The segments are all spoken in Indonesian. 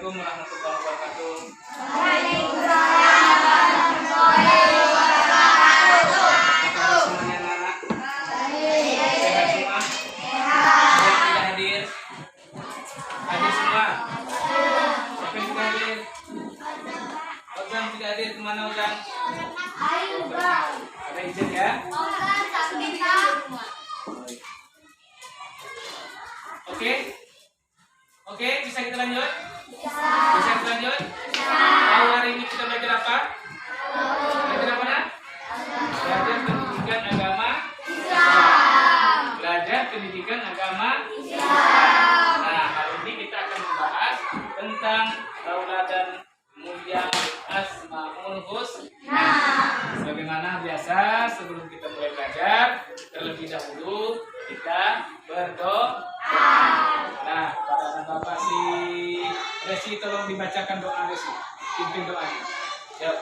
Assalamualaikum warahmatullahi wabarakatuh. Waalaikumsalam warahmatullahi wabarakatuh. Apa semuanya anak? Sehat semua? Yang tidak hadir? Hadir semua? Siapa yang tidak hadir? Ozan tidak hadir, kemana Ozan? Ada izin ya? Oke, bisa kita lanjut? Bisa kita lanjut? Tahu hari ini kita belajar apa? Belajar apa nak? Belajar pendidikan agama Islam. Belajar pendidikan agama Islam. Nah, hari ini kita akan membahas tentang tauladan mulia Asmaul Husna. Sebagaimana biasa, sebelum kita mulai belajar, terlebih dahulu kita berdoa. Nah, pada anak bapak si Resi, tolong dibacakan doa Resi, pimpin doanya. Yuk,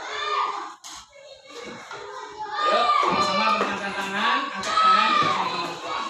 yuk, sama-sama mengangkat tangan, angkat tangan, kita sama-sama berdoa.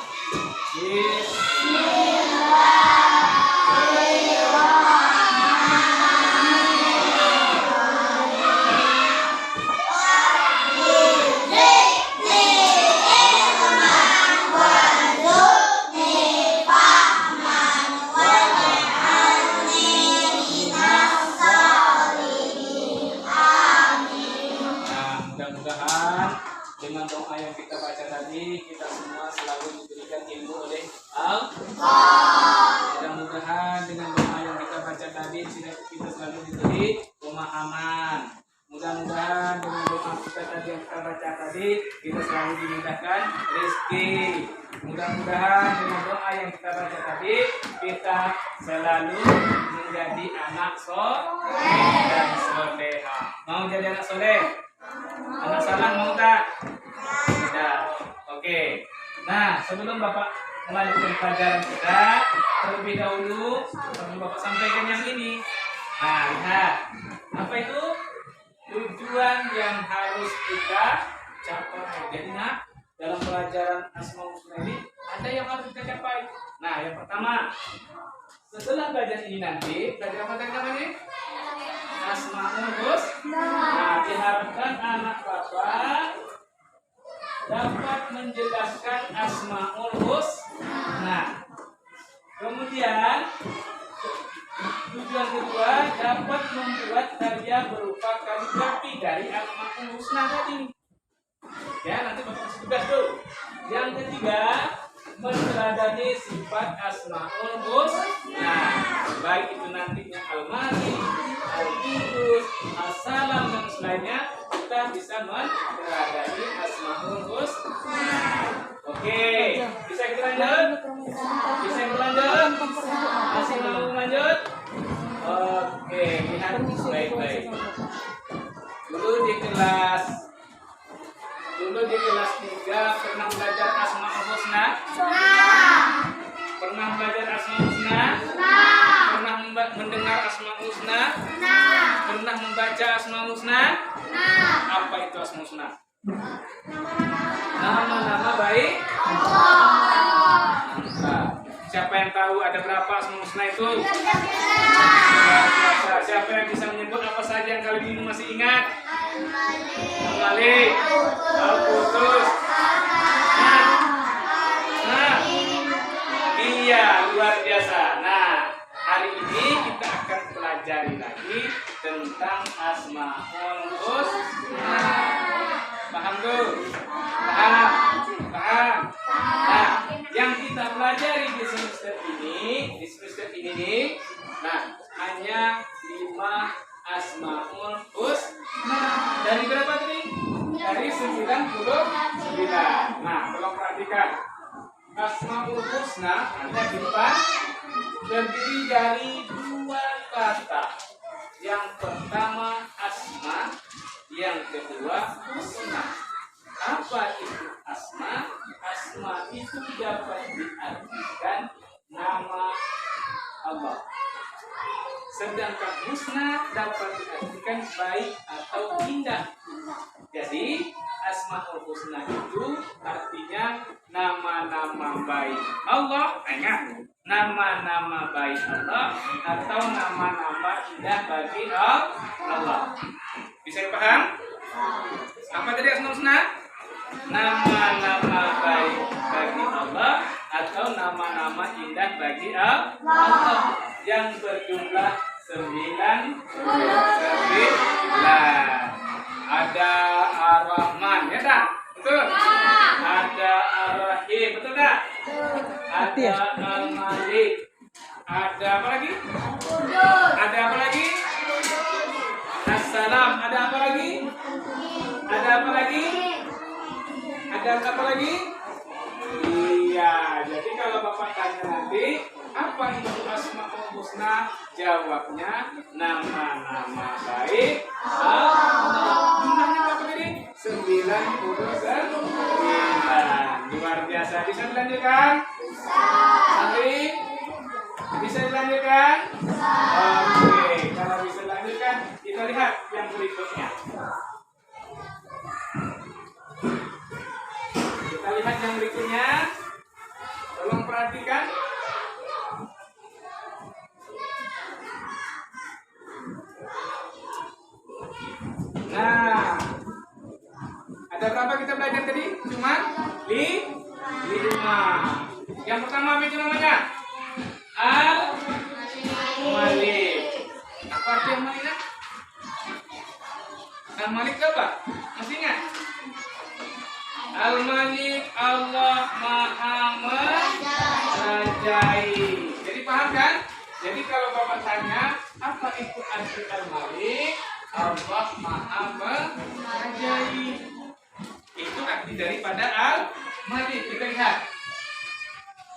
Dengan doa yang kita baca tadi, kita semua selalu diberikan ilmu oleh Allah. Mudah-mudahan dengan doa yang kita baca tadi, kita selalu diberi pemahaman. Mudah-mudahan dengan doa kita tadi yang kita baca tadi, kita selalu dimudahkan rezeki. Mudah-mudahan dengan doa yang kita baca tadi, kita selalu menjadi anak soleh dan soleha. Mau jadi anak soleh? Anak salah mau tak? Tidak. Oke. Nah, sebelum Bapak melanjutkan pelajaran kita, terlebih dahulu sebelum Bapak sampaikan yang ini. Nah, lihat. Apa itu? Tujuan yang harus kita capai. Jadi, nah, dalam pelajaran Asmaul Husna ini ada yang harus kita capai. Nah, yang pertama, setelah belajar ini nanti, belajar apa tadi namanya? Asmaul Husna. Nah, diharapkan anak bapak dapat menjelaskan Asmaul Husna. Kemudian tujuan kedua, dapat membuat karya berupa kaligrafi dari Asmaul Husna tadi. Ya, nanti bapak kasih tugas tuh. Yang ketiga, meneladani sifat Asmaul Husna, baik itu nantinya Al-Malik, Al-Qudus, As-Salam dan selainnya, kita bisa meneladani Asmaul Husna. Oke, bisa kita lanjut? Bisa kita lanjut? Masih mau lanjut? Oke, lihat baik-baik. Dulu di kelas 3 pernah belajar Asmaul Husna? Pernah belajar Asmaul Husna? Pernah mendengar Asmaul Husna? Pernah membaca Asmaul Husna? Apa itu Asmaul Husna? Nama-nama baik Allah. Siapa yang tahu ada berapa Asmaul Husna itu? Siapa yang bisa menyebut apa saja yang kali ini masih ingat? Al-Malik, Al-Qudus. Iya, luar biasa. Nah, hari ini kita akan pelajari lagi tentang Asmaul Husna. Paham tuh? Paham? Nah, yang kita pelajari di semester ini nih, nah, hanya 5 Asmaul Husna. Dari berapa tadi? Dari 99. Nah, tolong perhatikan. Asmaul Husna ada 4, terdiri dari 2 kata. Yang pertama asma, yang kedua husna. Apa itu asma? Asma itu dapat diartikan nama Allah. Sedangkan husna dapat diartikan baik atau indah. Jadi Asmaul Husna itu artinya nama-nama baik Allah, nama-nama baik Allah atau nama-nama indah bagi Allah. Bisa dipaham? Apa tadi asmaul husna? Nama-nama baik bagi Allah atau nama-nama indah bagi Allah yang berjumlah 9. Ada Ar-Rahman, ya tak? Betul? Ada Ar-Rahim, betul tak? Ada Al-Malik. Ada apa lagi? Ada apa lagi? Assalam. Ada apa lagi? Ada apa lagi? Ada apa lagi? Iya, jadi kalau Bapak tanya nanti, apa itu Asmaul Husna? Jawabnya nama-nama baik Allah. Jumlahnya berapa tadi? 99. Luar biasa. Bisa dilanjutkan? Santri? Bisa dilanjutkan? Oke, kalau bisa dilanjutkan, kita lihat yang berikutnya. Kita lihat yang berikutnya. Tolong perhatikan. Nah, ada berapa kita belajar tadi? Cuma 5. Yang pertama apa itu namanya? Al-Malik. Apa arti Al-Malik? Al-Malik apa? Masih ingat? Al-Malik Allah Maha Merajai. Jadi paham kan? Jadi kalau Bapak tanya, apa itu arti Al-Malik? Allah Maha Merajai. Itu arti daripada Al-Malik. Kita lihat.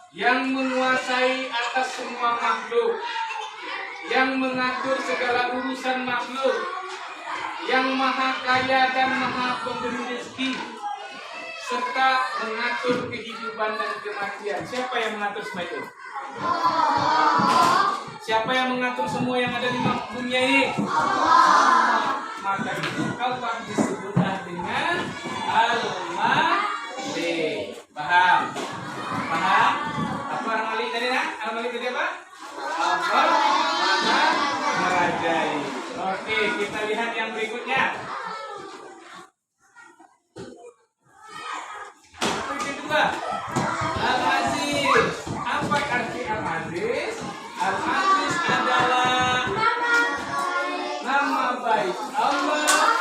Yang menguasai atas semua makhluk, yang mengatur segala urusan makhluk, yang maha kaya dan maha pemberi rezeki, serta mengatur kehidupan dan kematian. Siapa yang mengatur semua itu? Siapa yang mengatur semua yang ada di dunia ini? Maka itu Allah disebutlah dengan Al-Malik. Paham? Paham? Apa Al-Malik tadi nak? Al-Malik tadi apa? Allah Maha Merajai. Oke, kita lihat yang berikutnya. Apa yang kedua? Al-Aziz. Apa arti Al-Aziz? Al-Aziz adalah nama baik Allah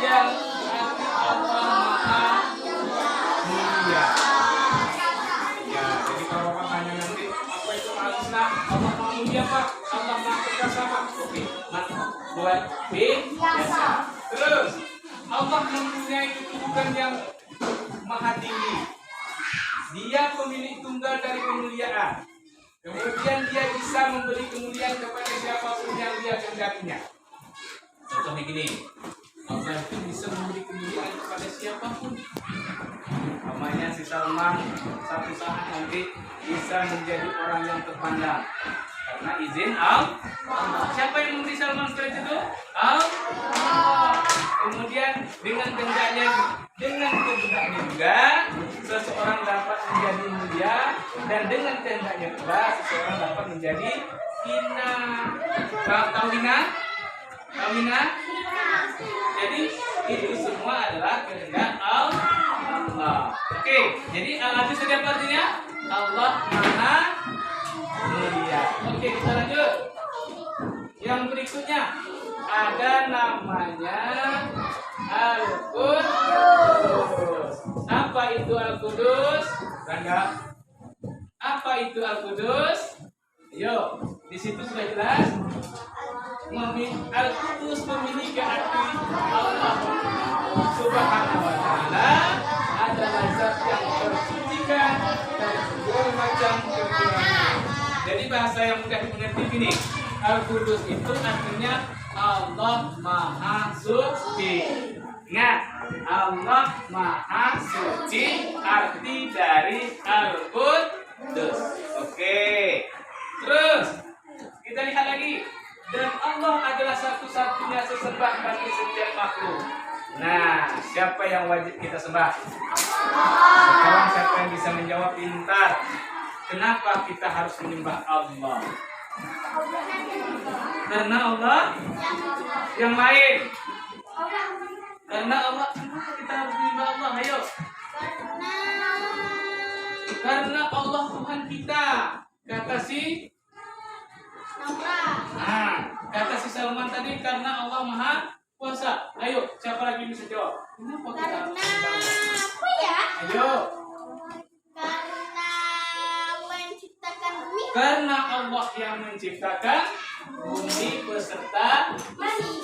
yang berarti Allah Maha Mulia. Ya, jadi kalau Bapak tanya nanti apa itu Al-Husna? Allah Maha Mulia Pak? Allah Maha Perkasa Pak? Oke, buat B biasa. Terus Allah mempunyai kedudukan yang maha tinggi. Dia pemilik tunggal dari kemuliaan. Kemudian dia bisa memberi kemuliaan kepada siapapun yang dia kehendakinya. Contohnya gini, Allah itu bisa memberi kemuliaan kepada siapapun. Namanya si Salman satu saat nanti bisa menjadi orang yang terpandang karena izin Allah. Siapa yang memberi Salman seperti itu? Allah. Kemudian dengan kehendaknya juga seseorang dapat menjadi mulia, dan dengan kehendaknya pula seseorang dapat menjadi hina. Tahu hina? Tahu hina? Jadi itu semua adalah kehendak Allah. Oke, jadi Al-Aziz itu apa artinya? Allah Maha Mulia. Oke, kita lanjut. Yang berikutnya ada namanya Al-Qudus. Apa itu Al-Qudus? Rangga. Apa itu Al-Qudus? Yo, di situ sudah jelas. Al-Qudus memiliki arti Allah Subhanahu wa Ta'ala adalah zat yang tersucikan dari segala macam kekurangan. Jadi bahasa yang mudah dimengerti ini, Al-Qudus itu artinya Allah Maha Suci. Ingat, Allah Maha Suci arti dari Al-Qudus. Oke. Terus kita lihat lagi. Dan Allah adalah satu-satunya sesembah bagi setiap makhluk. Nah, siapa yang wajib kita sembah? Sekarang siapa yang bisa menjawab pintar? Kenapa kita harus menyembah Allah? Karena Allah yang lain. Karena Allah, kenapa kita harus menyembah Allah? Ayo. Karena Allah Tuhan kita. Kata si kata si Salman tadi karena Allah Maha Kuasa. Ayo, siapa lagi bisa jawab? Kenapa kita harus menyembah Allah? Apa ya? Ayo. Karena menciptakan bumi. Karena Allah yang menciptakan bumi beserta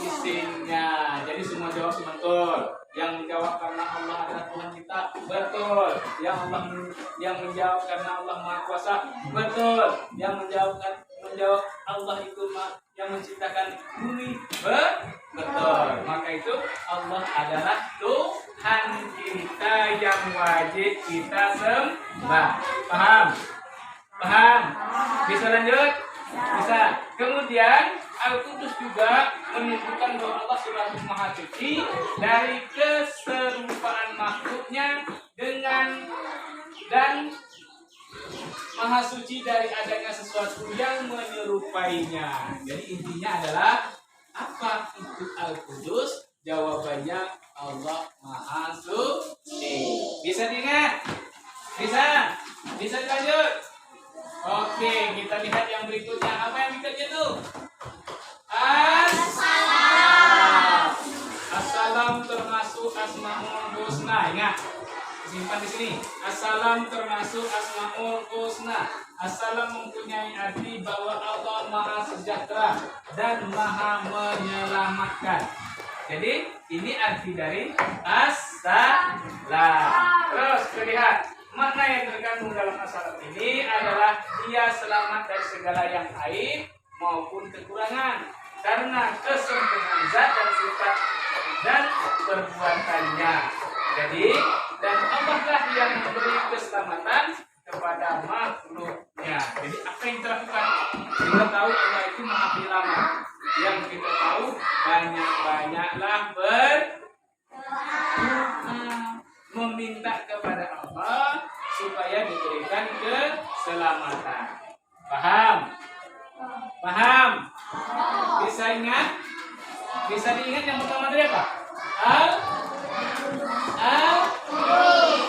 isinya. Jadi semua jawab betul. Yang menjawab karena Allah adalah Tuhan kita, betul. Yang menjawab karena Allah Maha Kuasa, betul. Yang menjawab Allah itu yang menciptakan bumi, betul. Maka itu Allah adalah Tuhan kita yang wajib kita sembah. Paham? Paham? Bisa lanjut? Bisa. Kemudian Al-Qudus juga menunjukkan bahwa Allah Subhanahu Maha Suci dari keserupaan makhluknya dengan dan Maha Suci dari adanya sesuatu yang menyerupainya. Jadi intinya adalah apa itu Al-Qudus? Jawabannya Allah Maha Suci. Bisa diingat? Bisa? Bisa dilanjut? Oke, kita lihat yang berikutnya. Apa yang berikutnya itu? Assalam termasuk Asmaul Husna. Ingat, simpan di sini. Assalam termasuk Asmaul Husna. Assalam mempunyai arti bahwa Allah Maha Sejahtera dan Maha Menyelamatkan. Jadi ini arti dari assalam. Terus lihat. Makna yang terkandung dalam assalam ini adalah dia selamat dari segala yang aib maupun kekurangan karena kesempurnaan zat dan sifat dan perbuatannya. Jadi dan Allah lah yang memberi keselamatan kepada makhluknya. Jadi apa yang kita lakukan? Kita tahu Allah itu Maha Penyelamat. Yang kita tahu banyak-banyaklah meminta kepada Allah supaya diberikan keselamatan. Paham? Paham? Bisa ingat? Bisa diingat yang pertama tadi apa?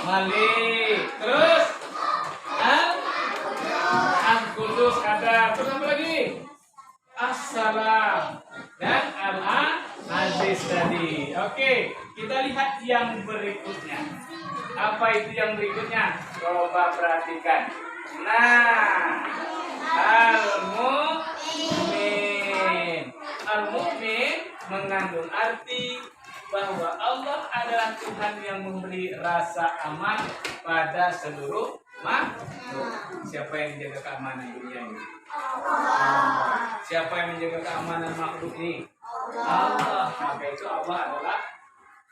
Malik. Terus Al-Qudus ada. Terus apa lagi? Assalam dan Al-Aziz tadi. Oke, kita lihat yang berikutnya. Apa itu yang berikutnya? Coba perhatikan. Nah, Al-Mu'min. Al-Mu'min mengandung arti bahwa Allah adalah Tuhan yang memberi rasa aman pada seluruh makhluk. Siapa yang menjaga keamanan dunia ini? Siapa yang menjaga keamanan makhluk ini? Allah. Maka itu Allah adalah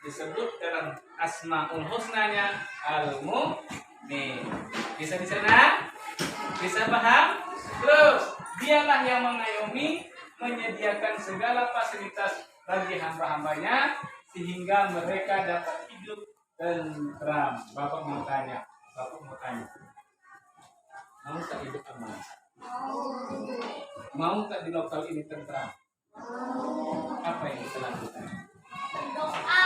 disebut dalam Asmaul Husnanya Al-Mu'min. Bisa di sana? Bisa paham? Terus, dialah yang mengayomi, menyediakan segala fasilitas bagi hamba-hambanya sehingga mereka dapat hidup tentram. Bapak mau tanya. Mau tak hidup aman? Mau tak di lokal ini tentram? Apa yang kita lakukan? Doa.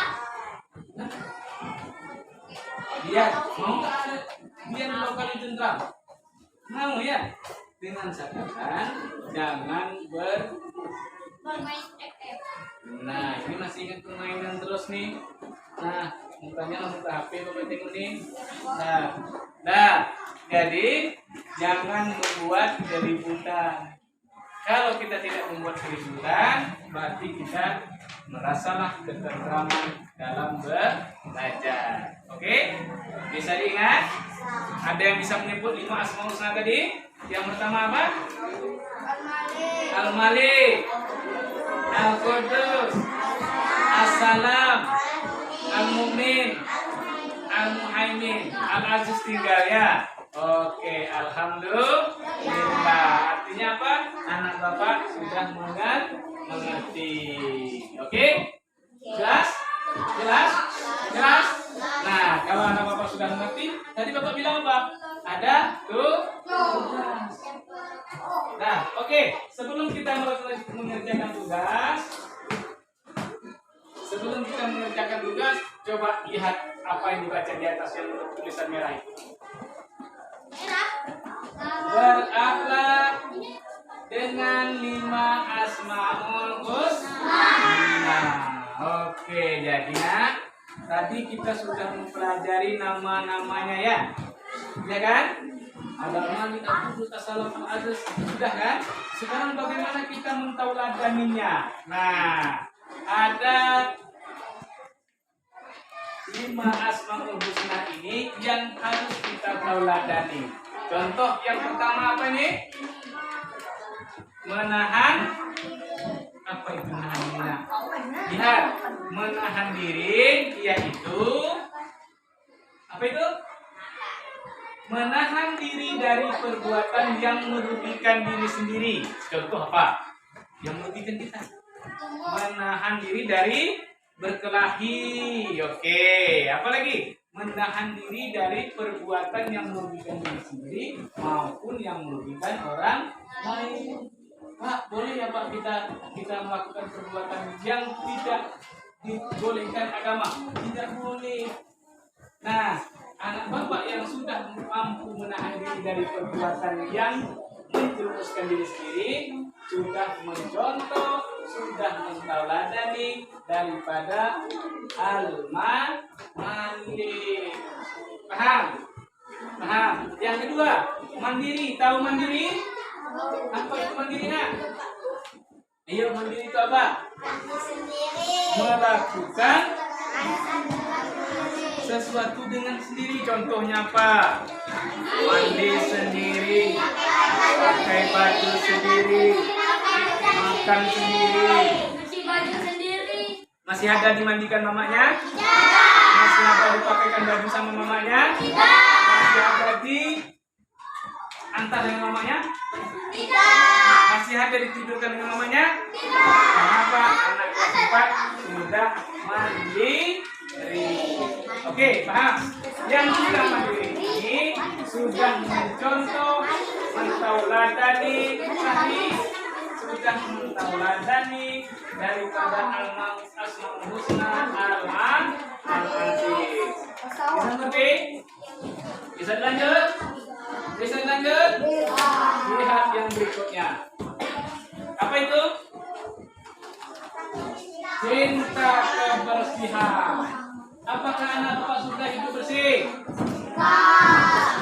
Biar mau tak ada biar di lokal ini tentram? Mau ya? Dengan catatan jangan bermain FF. Nah, ini masih ingat permainan terus nih. Nah, mukanya langsung ke HP Bapak tengok nih. Nah, jadi jangan membuat keributan. Kalau kita tidak membuat keributan, berarti kita merasalah ketentraman dalam belajar. Oke? Bisa diingat? Ada yang bisa menyebut 5 Asmaul Husna tadi? Yang pertama apa? Al-Malik, Al-Qudus, Assalam, Al-Mu'min, Al-Muhaimin, Al-Aziz tinggal ya. Oke, alhamdulillah. Artinya apa? Anak Bapak sudah mengerti. Oke? Jelas? Jelas? Jelas? Nah, kalau anak Bapak sudah mengerti, tadi Bapak bilang apa? Ada tugas. Nah, oke. Sebelum kita mengerjakan mengerjakan tugas, sebelum kita mengerjakan tugas, coba lihat apa yang dibaca di atas yang tulisan merah itu. Merah. Berakhlak dengan 5 asmaul husna. Oke, jadi nak, tadi kita sudah mempelajari nama-namanya ya, ya kan? Ada Malik, Abdul, Tasalam, Al-Aziz, sudah kan? Sekarang bagaimana kita mentauladaninya? Nah, ada 5 asmaul husna ini yang harus kita tauladani. Contoh yang pertama apa nih? Menahan. Apa itu menahan diri? Lihat, menahan diri yaitu apa itu? Menahan diri dari perbuatan yang merugikan diri sendiri. Contoh apa? Yang merugikan kita. Menahan diri dari berkelahi. Oke, apa lagi? Menahan diri dari perbuatan yang merugikan diri sendiri maupun yang merugikan orang lain. Pak, boleh ya Pak kita melakukan perbuatan yang tidak dibolehkan agama? Tidak boleh. Nah, anak bapak yang sudah mampu menahan diri dari perbuatan yang menjerumuskan diri sendiri, sudah mencontoh, sudah mentauladani daripada al-mandiri. Paham? Paham? Yang kedua, mandiri. Tahu mandiri? Apa itu mandiri nak? Ayo, mandiri itu apa? Melakukan sesuatu dengan sendiri. Contohnya apa? Mandi sendiri, pakai baju sendiri, makan sendiri. Masih ada dimandikan mamanya? Masih ada dipakaikan baju sama mamanya? Masih ada di antar dengan mamanya? Masih ada ditidurkan dengan mamanya? Kenapa? Anak keempat sudah mandiri. Oke, paham? Yang sudah mandiri ini sudah mencontoh, mentauladani tadi, sudah mentauladani daripada al-asmaul husna al-aziz. Bisa ngerti? Bisa dilanjut? Bisa dilanjut? Lihat yang berikutnya. Apa itu? Cinta kebersihan. Apakah anak bapak suka hidup bersih?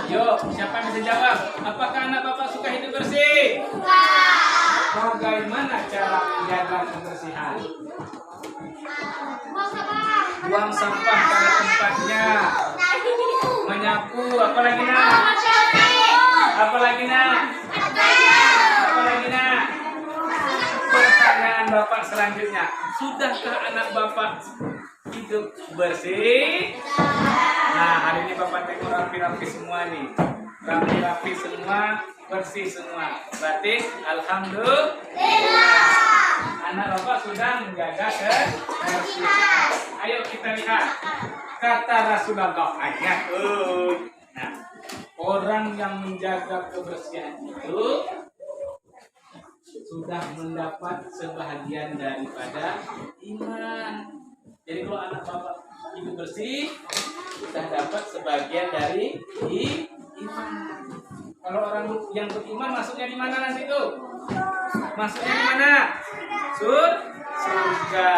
Yuk, siapa yang bisa jawab? Apakah anak bapak suka hidup bersih? Bagaimana cara menjaga kebersihan? Buang sampah pada tempatnya. Menyapu, apalagi nak? Apalagi nak? Apalagi nak? Pertanyaan bapak selanjutnya, sudahkah anak bapak hidup bersih? Nah, hari ini bapak tengok rapi-rapi semua nih, rapi-rapi semua, bersih semua. Berarti alhamdulillah anak bapak sudah menjaga kebersihan. Ayo kita lihat kata Rasulullah ayat. Nah, orang yang menjaga kebersihan itu sudah mendapat sebahagian daripada iman. Jadi kalau anak bapak hidup bersih, sudah dapat sebagian dari iman. Kalau orang yang beriman masuknya di mana nanti tuh? Masuknya di mana? Surga.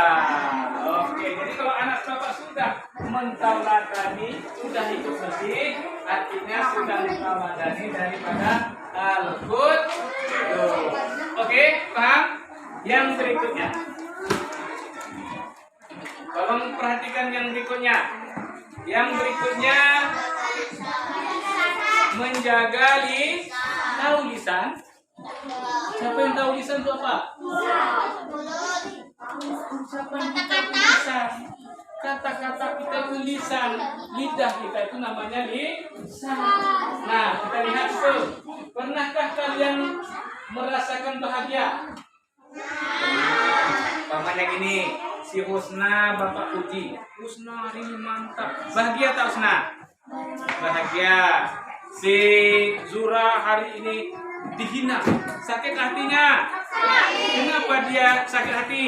Oke, jadi kalau anak bapak sudah mentauladani, sudah hidup bersih, artinya sudah mentauladani daripada Al-Qur'an. Oke, paham? Yang berikutnya. Tolong perhatikan yang berikutnya. Yang berikutnya menjaga tahu lisan. Siapa yang tahu lisan itu apa? Siapa yang tahu lisan? Kata-kata kita itu lisan, lidah kita itu namanya lisan. Nah, kita lihat tuh. Pernahkah kalian merasakan bahagia? Pamannya gini, si Husna bapak puji. Husna hari ini mantap. Bahagia tak Husna? Bahagia. Si Zura hari ini dihina. Sakit hatinya? Kenapa dia sakit hati?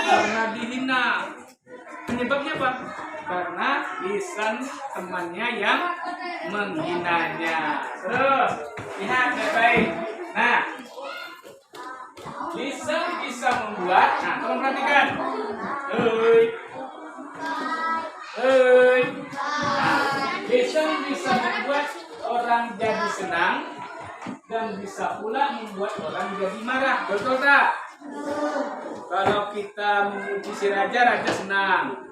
Karena dihina. Penyebabnya apa? Karena lisan temannya yang menghinanya. Terus lihat baik-baik. Nah, lisan bisa membuat. Nah, tolong perhatikan. Lisan bisa membuat orang jadi senang dan bisa pula membuat orang jadi marah. Betul tak? Kalau kita memuji si raja, raja senang.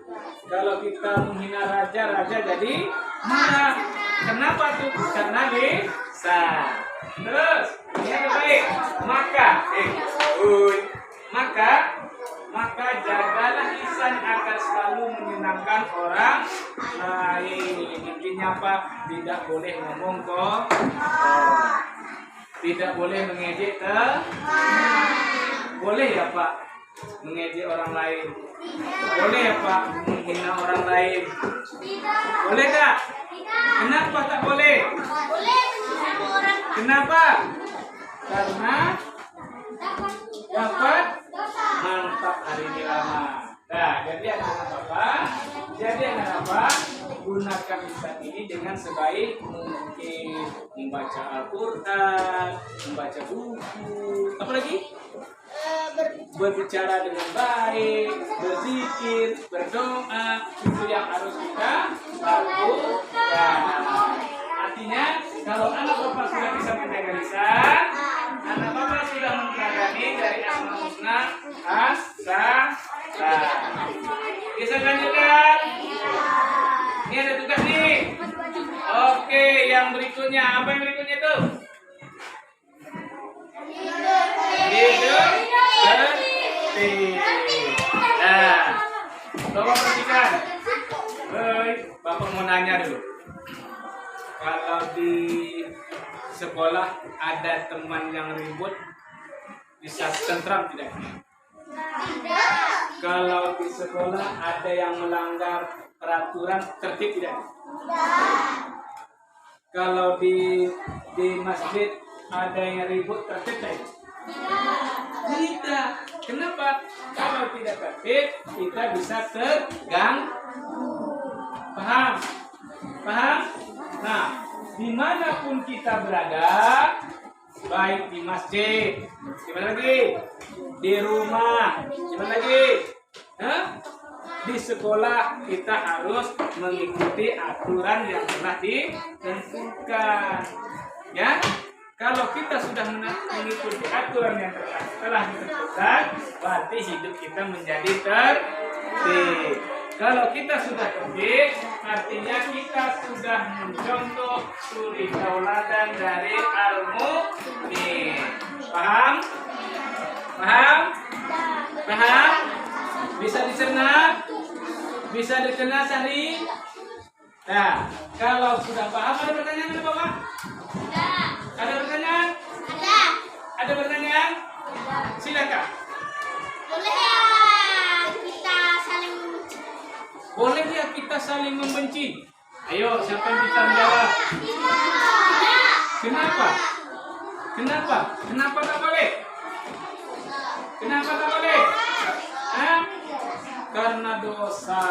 Kalau kita menghina raja, raja jadi marah. Kenapa tuh? Karena lisan. Terus, lihat baik. Maka jagalah lisan agar selalu menyenangkan orang lain. Intinya apa? Tidak boleh ngomong kok. Tidak boleh mengejek boleh ya Pak? Mengejek orang lain. Boleh ya Pak? Menghina orang lain. Boleh tak? Kenapa tak boleh? Boleh menghina orang, Pak. Kenapa? Karena dapat mantap hari ini lama. Nah, jadi anak Bapak, gunakan lisan ini dengan sebaik mungkin. Membaca Al-Quran, membaca buku, apa lagi? Berbicara dengan baik, berzikir, berdoa, itu yang harus kita lakukan. Artinya, kalau anak Bapak sudah bisa menjaga lisan, anak Bapak sudah mempelajari dari Asmaul Husna as-salah. Bisa lanjutkan? Ini ada tugas nih. Oke, yang berikutnya, apa yang berikutnya tuh? Hidup tertib. Nah, coba perhatikan. Bapak mau nanya dulu. Kalau di sekolah ada teman yang ribut, bisa tentram tidak? Kalau di sekolah ada yang melanggar peraturan, tertib tidak? Kalau di masjid ada yang ribut, tertib tidak? Tidak. Kenapa? Kalau tidak tertib, kita bisa terganggu. Paham? Nah, dimanapun kita berada, baik di masjid, di mana lagi? Di rumah, di mana lagi? Di sekolah, kita harus mengikuti aturan yang telah ditentukan. Ya, kalau kita sudah mengikuti aturan yang telah ditentukan, berarti hidup kita menjadi tertib. Kalau kita sudah tertib, artinya kita sudah mencontoh suri tauladan dari al-mu'min. Paham? Bisa dicerna? Bisa dicerna Sahri? Nah, kalau sudah paham, ada pertanyaan ada Bapak? Ada pertanyaan? Ada pertanyaan? Silakan. Boleh ya kita saling membenci? Ayo, siapa yang bisa menjawab? Kenapa? Kenapa tak boleh? Kenapa tak boleh? Karena dosa.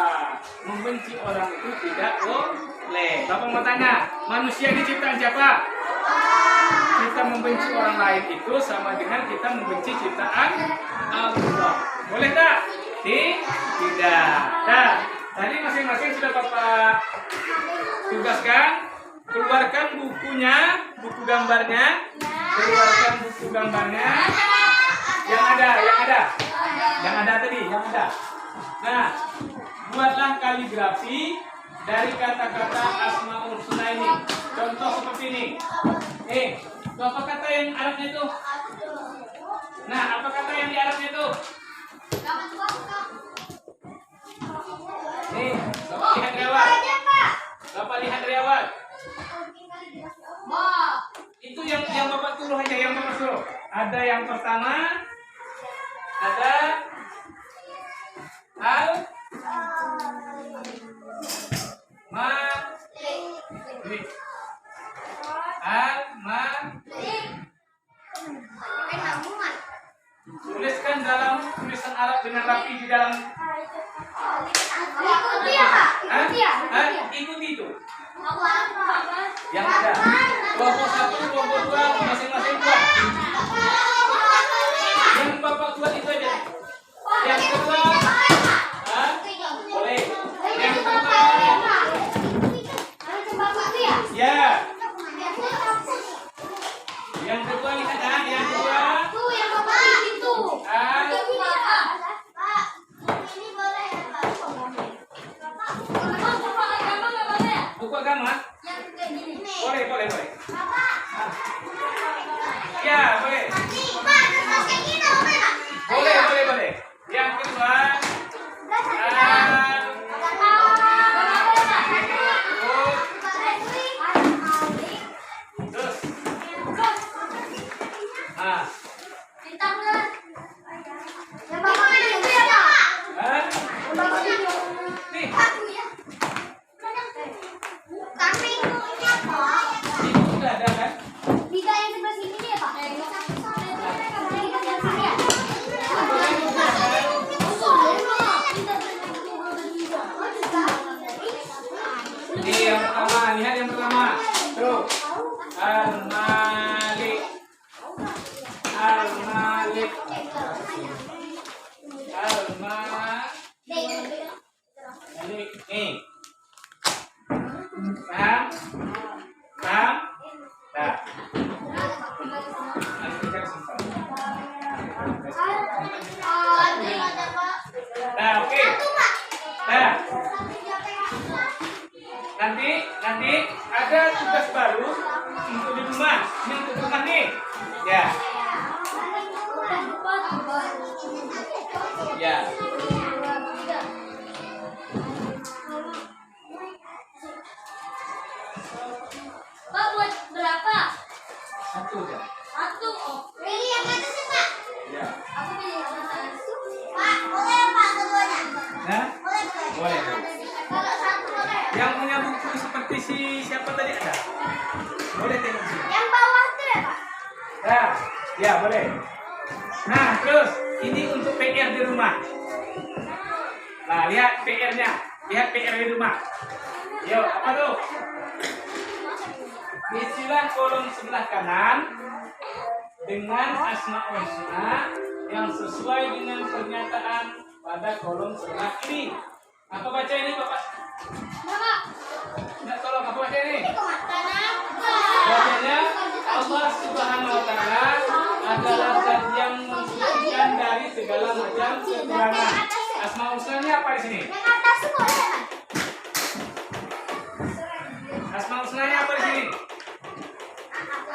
Membenci orang itu tidak boleh. Bapak mau tanya, manusia diciptakan siapa? Kita membenci orang lain itu sama dengan kita membenci ciptaan Allah. Boleh tak? Tidak. Nah, tadi masing-masing sudah Bapak tugaskan. Keluarkan bukunya, buku gambarnya. Keluarkan buku gambarnya. Yang ada tadi. Nah, buatlah kaligrafi dari kata-kata Asmaul Husna ini. Contoh seperti ini. Apa kata yang Arabnya itu? Nah, apa kata yang di Arabnya itu? Nih, Bapak lihat riwayat. Itu yang Bapak suruh aja, yang Bapak suruh. Ada yang pertama, ada Tuliskan dalam tulisan Arab dengan rapi di dalam. Ikuti ya, Pak. Ikuti ya. Hah? Ikuti itu. Aku apa? Yang ada. Kelompok 1, kelompok 2, masing-masing buat. Yang Bapak buat itu aja. Yang kedua, hah? Boleh. Yang kedua, ya. Yang kedua lihat ya, yang kedua. Tuh yang Bapak itu. Ah, buku agama? Boleh, boleh, boleh. Ya, boleh. Boleh, boleh, boleh. Yang kedua, terus. Ah, ah, nih, itu sudah ada kan? Ini yang pertama, lihat yang pertama. Tuh. Al-Malik. Al-Malik. Al-Malik. Nih. Paham? Paham? Nah. Nanti kita simpan. Nah, oke. Nah, nanti ada tugas baru untuk di rumah. Ini untuk rumah nih. Ya. Ya. Pak, buat berapa? Satu aja. Satu. Oh. Pilih yang atas ya, Pak. Ya. Aku pilih yang atas. Pak, boleh Pak keduanya? Nah, Boleh. boleh. Kalau satu boleh. Yang punya buku seperti si siapa tadi ada? Boleh tengok sini. Yang bawah itu ya, Pak? Nah, ya boleh. Nah, terus ini untuk PR di rumah. Nah, lihat PR-nya. Lihat PR di rumah. Yuk, apa tuh? Isilah kolom sebelah kanan dengan asmaul husna yang sesuai dengan pernyataan pada kolom sebelah kiri. Apa baca ini, Bapak? Bapak. Nah, tolong apa baca ini? Kenapa? Bacanya Allah Subhanahu wa taala adalah zat yang mensucikan dari segala macam kekurangan. Asmaul husnanya apa di sini? Yang atas itu boleh, Pak? Asmaul husnanya apa di sini?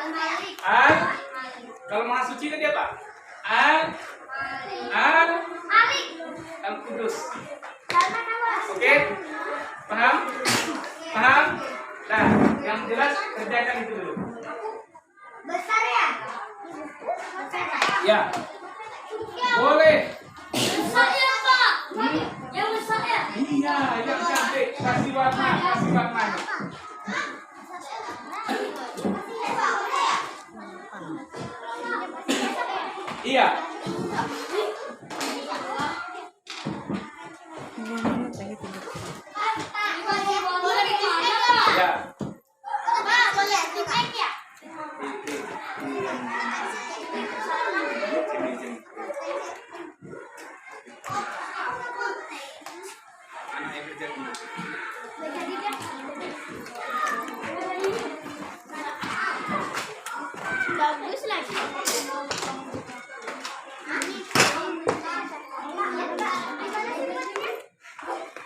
Al-Malik. Kalau maha suci tadi apa? Malik. Al-Qudus. Salman Awas. Oke? Paham? Paham? Nah, yang jelas kerjakan itu dulu. Besar ya? Besar Ya. Boleh. Besar ya, Pak? Yang besar ya? Iya, yang cantik. Kasih warna, kasih warnanya. Iya. Boleh di mana, Pak? Ya. Pak, boleh di mana ya? Anaknya kerja dulu. Bagus lagi.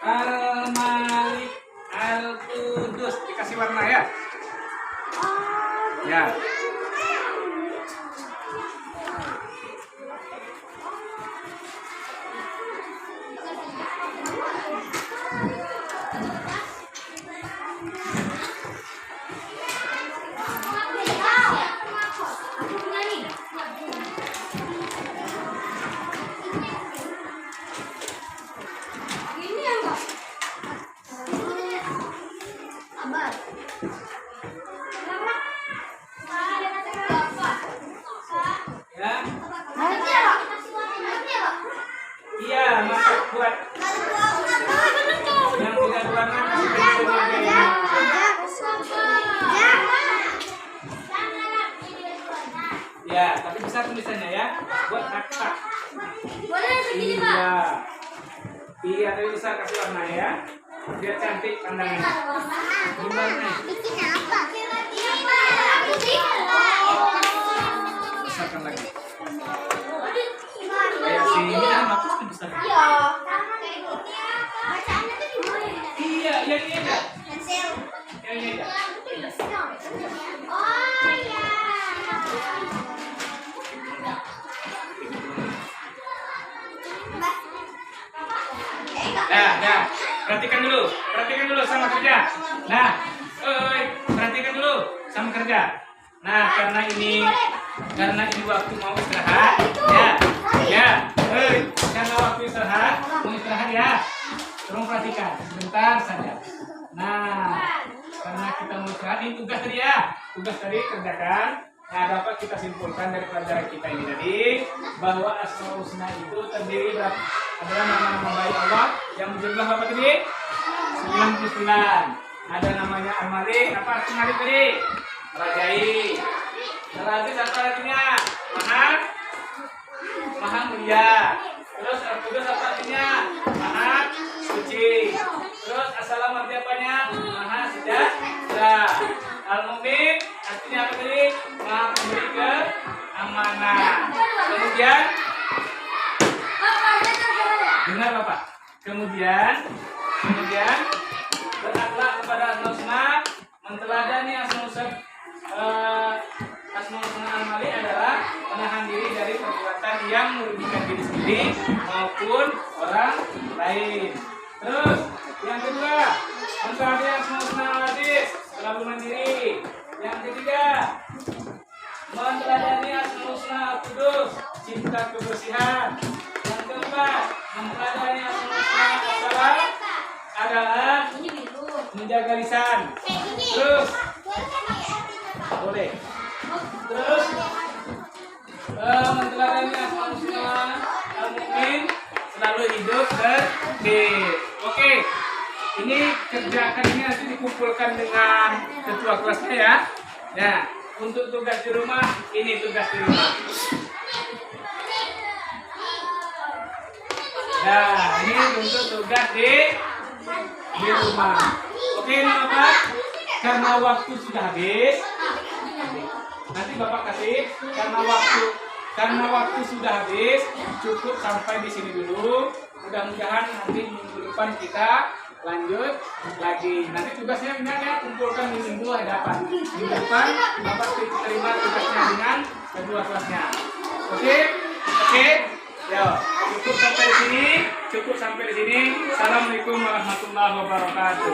Al-Malik Al-Qudus. Dikasih buat. Yang tidak berwarna kasih pensilnya aja ya. Ya, tapi besar tulisannya ya. Buat tak. Boleh segini, Pak? Iya. Iya, tapi besar kasih warna ya. Biar cantik pandangannya. Gimana? Bikin apa? Besarkan lagi. Kayak sini kan bagus tuh besar. Iya. Iya, yang ini aja. Pensil. Yang ini aja. Oh iya. Nah, perhatikan dulu sama kerja. Nah, perhatikan dulu sama kerja. Nah, karena ini waktu mau istirahat, karena waktu istirahat, mau istirahat ya. Tolong perhatikan sebentar saja. Nah, karena kita mau istirahat, ini tugas tadi ya. Tugas tadi kerjakan. Nah, dapat kita simpulkan dari pelajaran kita ini tadi bahwa Asmaul Husna itu terdiri adalah nama-nama baik Allah yang berjumlah berapa tadi? 99. Ada namanya Al-Malik, apa arti Malik tadi? Merajai. Al-Aziz apa artinya? Maha mulia. Terus Al-Qudus apa artinya? Maha suci. Terus As-Salam arti apanya? Maha sejahtera. Al-Mu'min artinya apa tadi? Maha memberi keamanan. Kemudian dengar Bapak. Kemudian berakhlak kepada Asmaul Husna, menteladani Asmaul Husna Al-Malik adalah menahan diri dari perbuatan yang merugikan diri sendiri maupun orang lain. Terus yang kedua, menteladani Asmaul Husna Al-Aziz, selalu mandiri. Yang ketiga, menteladani Asmaul Husna Al-Qudus, cinta kebersihan. Yang keempat, menteladani Asmaul Husna Al-Salam adalah menjaga lisan. Terus boleh. Terus menteladani Asmaul Husna Al-Mu'min, selalu hidup tertib. Oke. Ini kerjakan ini nanti dikumpulkan dengan ketua kelasnya ya. Ya, untuk tugas di rumah, ini tugas di rumah. Nah, ini untuk tugas di rumah. Oke, ini Bapak. Karena waktu sudah habis, nanti Bapak kasih karena waktu sudah habis, cukup sampai di sini dulu. Mudah-mudahan nanti minggu depan kita lanjut lagi. Nanti tugasnya ingat ya, kumpulkan di minggu hadapan. Minggu depan Bapak terima tugasnya dengan kedua kelasnya. Oke? Ya, cukup sampai di sini. Assalamualaikum warahmatullahi wabarakatuh.